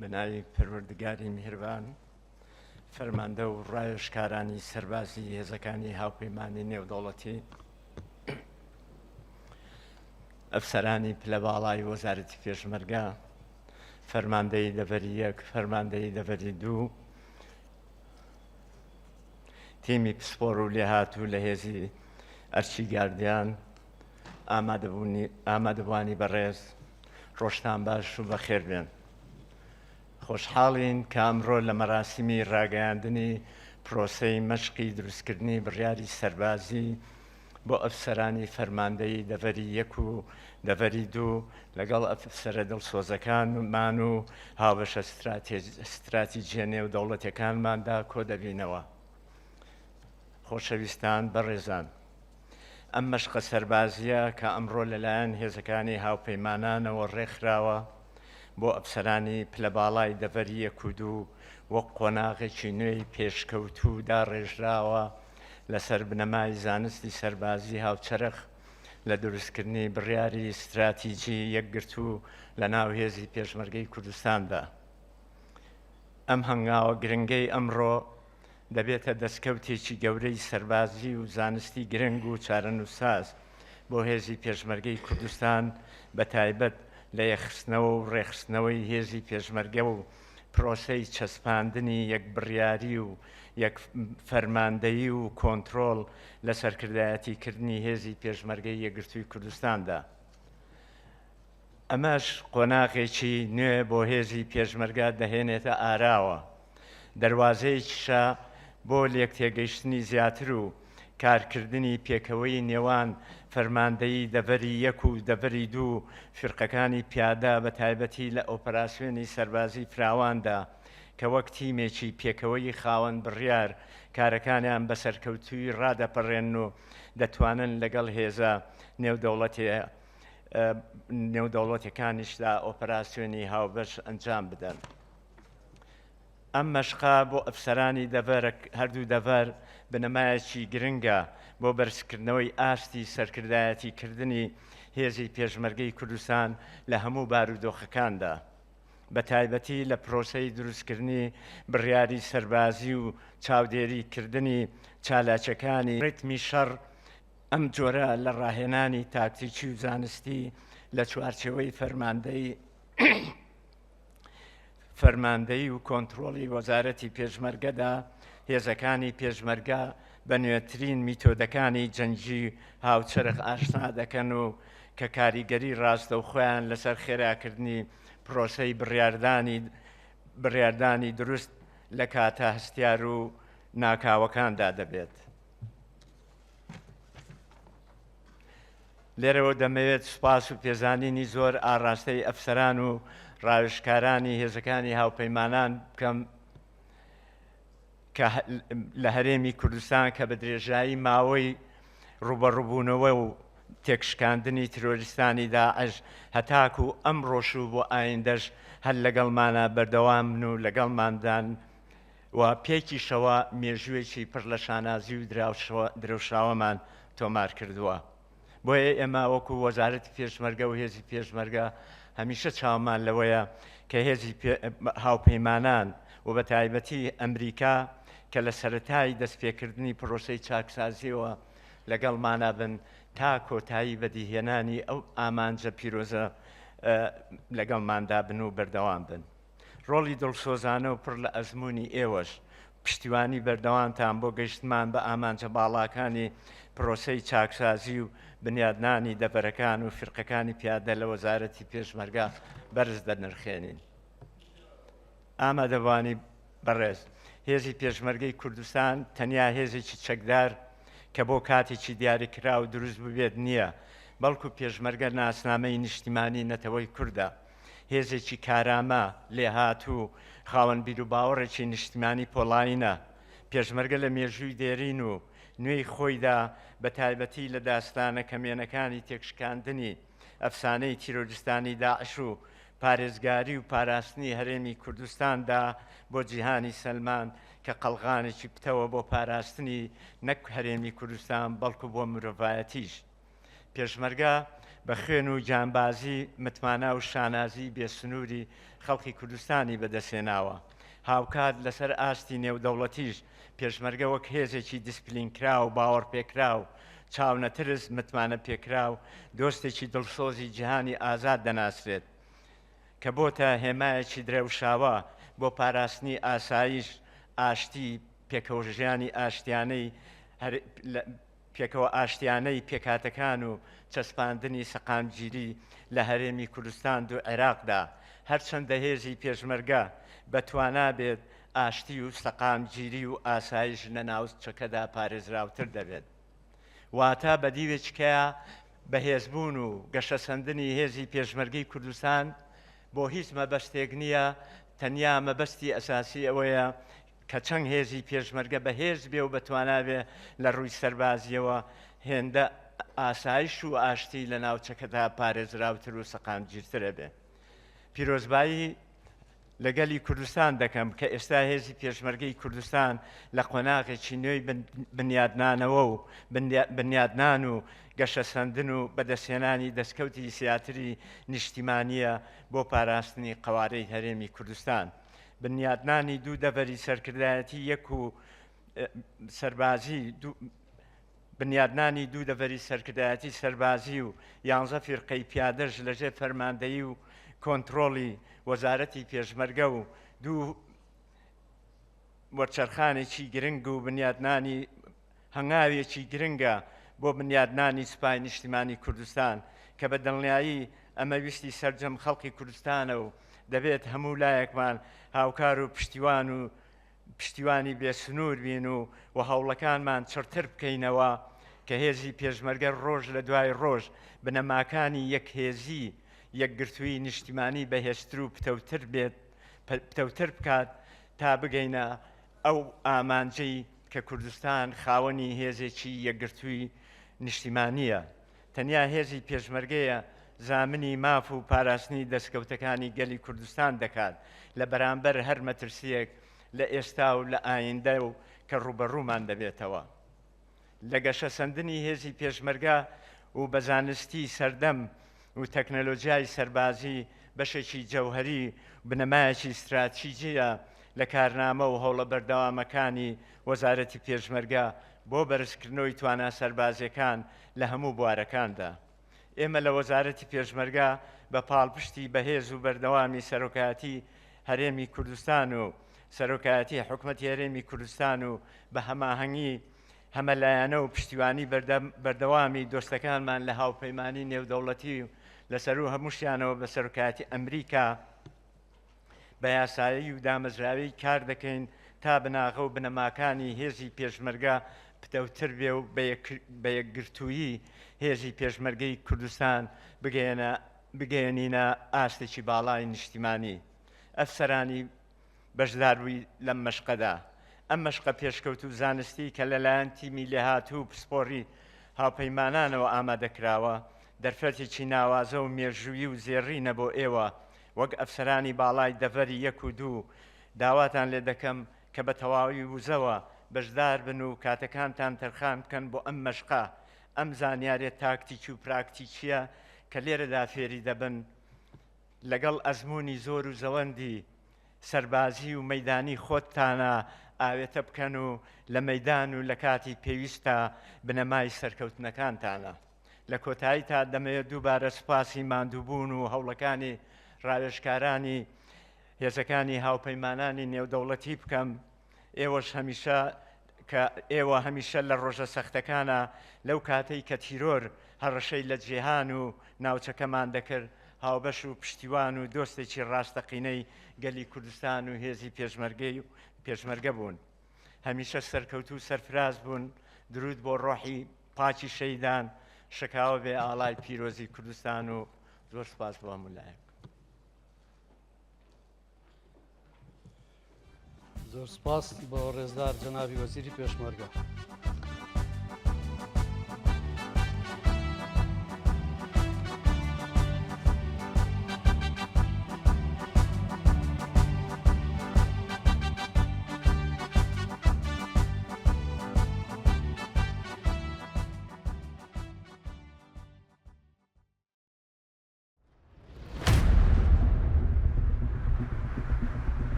بنای پەروەردگاری میهرەبان فەرماندە و ڕایشکارانی سەربازی هێزەکانی هاوپەیمانی نێودەوڵەتی، ئەفسەرانی پلەباڵای وەزارەتی پێشمەرگە، فەرماندەی دەڤەری یەک، فەرماندەی دەڤەری دوو، تیمی پسپۆڕ و لێهاتوو لە هێزی ئەرچی گاردیان، ئامادەبوانی بەڕێز، ڕۆژتان باش و بەخێر بێن. خۆشحاڵین کە ئەمڕۆ لە مەراسیمی ڕاگەیاندنی پرۆسەی مەشقی دروستکردنی بڕیاری سەربازی بۆ ئەفسەرانی فەرماندەی دەڤەری یەک و دەڤەری دوو لەگەڵ ئەفسەرە دڵسۆزەکانمان و هاوبەشە استراتیجیە نێودەوڵەتیەکانماندا کۆ دەبینەوە. خۆشەویستان بەڕێزان، ئەم مەشقە سەربازیە کە ئەمڕۆ لەلایەن هێزەکانی هاوپەیمانانەوە ڕێکخراوە بۆ ئەفسەرانی پلەباڵای دەڤەری یەک و دوو وەک قۆناغێکی نوێی پێشکەوتوو داڕێژراوە لەسەر بنەمای زانستی سەربازی هاوچەرخ لە دروستکردنی بڕیاری استراتیجی یەکگرتوو لە ناو هێزی پێشمەرگەی کوردستاندا. ئەم هەنگاوە گرنگەی ئەمڕۆ دەبێتە دەستکەوتێکی گەورەی سەربازی و زانستی گرنگ و چارەنووساز بۆ هێزی پێشمەرگەی کوردستان، بە تایبەت لە یەخستنەوە و ڕێخستنەوەی هێزی پێشمەرگە و پرۆسەی چەسپاندنی یەک بڕیاری و یەک فەرماندەیی و کۆنتڕۆڵ لە سەرکردایەتیکردنی هێزی پێشمەرگەی یەکگرتووی کوردستاندا. ئەمەش قۆناغێکی نوێ بۆ هێزی پێشمەرگە دەهێنێتە ئاراوە، دەواازەیەکیشە بۆ لێکتێگەیشتنی زیاتر و کارکردنی پێکەوەی نێوان فەرماندەی دەڤەری یەک و دەڤەری دوو فرقەکانی پیادا، بە تایبەتی لە ئۆپەراسیۆنی سەربازی فراواندا کە وەک تیمێکی پێکەوەی خاوەن بڕیار کارەکانیان بە سەرکەوتووی ڕادەپەڕێن و دەتوانن لەگەڵ هێزە نێودەوڵەتیەکانیشدا ئۆپەراسیۆنی هاوبەش ئەنجام بدەن. ئەم مەشقا بۆ ئەفسەرانی هەردوو دەڤەر بنەمایەکی گرنگە بۆ بەرزکردنەوەی ئاستی سەرکردایەتیکردنی هێزی پێشمەرگەی کوردستان لە هەموو بارودۆخەکاندا، بە تایبەتی لە پرۆسەی دروستکردنی بڕیاری سەربازی و چاودێریکردنی چالاکیەکانی ڕیتمی شەڕ. ئەم جۆرە لە ڕاهێنانی تاکتیکی و زانستی لە چوارچێوەی فەرماندەیی و کۆنتڕۆڵی وەزارەتی پێشمەرگەدا هێزەکانی پێشمەرگە بە نوێترین میتۆدەکانی جەنگی هاوچەرخ ئاشنا دەکەن و کە کاریگەری ڕاستەوخۆیان لەسەر خێراکردنی پرۆسەی بڕیاردانی دروست لە کاتە هەستیار و ناکاوەکاندا دەبێت. لێرەوە دەمەوێت سوپاس و پێزانینی زۆر ئاڕاستەی ئەفسەران و ڕاوێژکارانی هێزەکانی هاوپەیمانان بکەم کە لە هەرێمی کوردستان کە بە درێژایی ماوەی ڕوبەڕووبوونەوە و تێکشکاندنی ترۆریستانی داعش هەتاکو و ئەم ڕۆژ و بۆ ئایندەش هەر لەگەڵمانە بەردەوامن و لەگەڵماندان و پێکیشەوە مێژوویەکی پڕ لە شانازی و درەوشاوەمان تۆمار کردووە. بۆیە ئێمە وەکو وەزارەتی پێشمەرگە و هێزی پێشمەرگە هەمیشە چاومان لەوەیە کە هێزی هاوپەیمانان و بە تایبەتی ئەمریکا کە لە سەرەتای دەستپێکردنی پرۆسەی چاکسازیەوە لەگەڵمانە بن تا کۆتایی بەدیهێنانی ئەو ئامانجە پیرۆزە لەگەڵماندا بن و بەردەوام بن. ڕۆڵی دڵسۆزانە و پڕ لە ئەزمموی ئێوەش پشتیوانی بەردەوامتان بۆ گەیشتمان بە ئامانجە باڵاکانی پرۆسەی چاکسازی و بنیادنانی دەڤەرەکان و فرقەکانی پیادە لە وەزارەتی پێشمەرگە بەرز دەنرخێنین. ئامادەبوانی بەڕێز، هێزی پێشمەرگەی کوردستان تەنیا هێزێکی چەکدار کە بۆ کاتێکی دیاریکرا و دروست ببێت نییە، بەڵکو پێشمەرگە ناسنامەی نیشتیمانی نەتەوەی کووردە، هێزێکی کارامە لێهاتوو خاوەن بیر و باوەڕێکی نیشتیمانی پۆڵاینە. پێشمەرگە لە مێژووی دێرین و نوێی خۆیدا بە تایبەتی لە داستانە کەمێنەکانی تێکشکاندنی ئەفسانەی تیرۆریستانی داعش و پارێزگاری و پاراستنی هەرێمی کوردستاندا بۆ جیهانی سەلمان کە قەڵغانێکی پتەوە بۆ پاراستنی نەک هەرێمی کوردستان بەڵکو بۆ مرۆڤایەتیش. پێشمەرگە بە خوێن و جانبازی متمانە و شانازی بێسنووری خەڵکی کوردستانی بەدەستێناوە. هاوکات لەسەر ئاستی نێودەوڵەتیش پێشمەرگە وەک هێزێکی دیسپلینکرا و باوەڕ پێکرا و چاونەترس متمانە پێکرا و دۆستێکی دڵسۆزی جیهانی ئازاد دەناسرێت کە بۆتە هێمایەکی درێوشاوە بۆ پاراستنی ئاسایش ئاشتی پێکەوژیانی ئاشتیانەی پێکەوە ئاشتیانەی پێکاتەکان و چەسپاندنی سەقامگیری لە هەرێمی کوردستان و عێراقدا هەرچەندە هێزی پێشمەرگە بەتوانا بێت ئاشتی و سەقامگیری و ئاسایش لە ناوچەکەدا پارێزراوتر دەبێت. واتە بەدیوێککەیە بەهێزبوون و گەشەسەندنی هێزی پێشمەرگەی کوردستان بۆ هیچ مەبەستێک نییە، تەنیا مەبەستی ئەساسی ئەوەیە کە چەند هێزی پێشمەرگە بەهێز بێ و بەتوانابێ لە ڕووی سەربازیەوە هێندە ئاسایش و ئاشتی لە ناوچەکەدا پارێزراوتر و سەقامگیرترە بێ. پیرۆزبایی لەگەلی کوردستان دەکەم کە ئێستا هێزی پێشمەرگەی کوردستان لە قۆناغێکی نوێی بنیادنانەوە و بنیادنان و گەشەسەندن و بەدەستهێنانی دەستکەوتی سیاتری نیشتیمانیە بۆ پاراستنی قەوارەی هەرێمی کوردستان. بنیادنانی دوو دەڤەری سەرکردایەتی یەک و سەربازی بنیادنانی دوو دەڤەری سەرکردایەتی سەربازی و 11 فیرقەی پیادەش لەژێر فەرماندەیی و کۆنتڕۆڵی وەزارەتی پێشمەرگە و دوو وەرچەرخانێکی گرنگ و بنیادنانی هەنگاوێکی گرنگە بۆ بنیادنانی سوپای نیشتیمانی کوردستان کە بە دڵنیایی ئەمە ویستی سەرجەم خەڵکی کوردستانە و دەبێت هەموو لایەکمان هاوکار و پشتیوانی بێسنوور بین و هەوڵەکانمان چڕتر بکەینەوە کە هێزی پێشمەرگە ڕۆژ لە دوای ڕۆژ بنەماکانی یەکهێزی یەکگرتووی نیشتیمانی بەهێزتر و پتەوتر بکات تا بگەینە ئەو ئامانجەی کە کوردستان خاوەنی هێزێکی یەکگرتووی نیشتیمانیە. تەنیا هێزی پێشمەرگەیە زامنی ماف و پاراستنی دەستکەوتەکانی گەلی کوردستان دەکات لە بەرامبەر هەر مەترسیەک لە ئێستا و لە ئایندە و کە ڕوبەڕوومان دەبێتەوە. لە گەشەسەندنی هێزی پێشمەرگە و بەزانستی سەردەم و تەکنەلۆژیای سەربازی بەشێکی جەوهەری بنەمایەکی استراتیژیە لە کارنامە و هەوڵە بەردەوامەکانی وەزارەتی پێشمەرگە بۆ بەرزکردنەوەی توانە سەربازیەکان لە هەموو بوارەکاندا. ئێمە لە وەزارەتی پێشمەرگە بە پاڵپشتی بەهێز و بەردەوامی سەرۆکایەتی هەرێمی کوردستان و سەرۆکایەتی حکوومەتی هەرێمی کوردستان و بە هەماهەنگی هەمەلایەنە و پشتیوانی بەردەوامی دۆستەکانمان لە هاوپەیمانی نێودەوڵەتی و لەسەر و هەمووشیانەوە بە سەرۆکایەتی ئەمریکا بە یاسایی و دامەزراوی کار دەکەین تا بناغە و بنەماکانی هێزی پێشمەرگە پتەوتر بێ و بە یەکگرتوویی هێزی پێشمەرگەی کوردستان بگەێنینە ئاستێکی باڵای نیشتیمانی. ئەفسەرانی بەشداروی لەم مەشقەدا ئەم مەشقە پێشکەوت و زانستی کە لەلایەن تیمی لێهاتوو پسپۆڕی هاوپەیمانانەوە ئامادەکراوە دەرفەتێکی ناوازە و مێژووی و زێڕینە بۆ ئێوە وەک ئەفسەرانی باڵای دەڤەری 1 و 2 داواتان لێ دەکەم کە بە تەواوی وزەوە بەشدار بن و کاتەکانتان تەرخان بکەن بۆ ئەم مەشقە. ئەم زانیاریە تاکتیکی و پراکتیکیە کە لێرەدا فێری دەبن لەگەڵ ئەزمموی زۆر و زەوەندی سەربازی و مەیدانی خۆتتانە ئاوێتە بکەن و لە مەیدان و لە کاتی پێویستە بنەمای سەرکەوتنەکانتانە. لە کۆتایی تا دەمەوێت دووبارە سوپاسی ماندووبوون و هەوڵەکانی ڕاوێژکارانی هێزەکانی هاوپەیمانانی نێودەوڵەتی بکەم. ئێوە هەمیشە لە ڕۆژە سەختەکانە لەو کاتەی کە تیرۆر هەڕەشەی لە جێهان و ناوچەکەمان دەکرد هاوبەش و پشتیوان و دۆستێکی ڕاستەقینەی گەلی کوردستان و هێزی پێشمەرگە بوون. هەمیشە سەرکەوت و سەرفراز بوون. درود بۆ ڕۆحی پاکی شەیدان، شکاوە بێ ئاڵای پیرۆزی کوردستان و زۆر سپاس بۆ هەموو لایەک. زۆر سپاس بۆ ڕێزدار جەنابی وەزیری پێشمەرگە.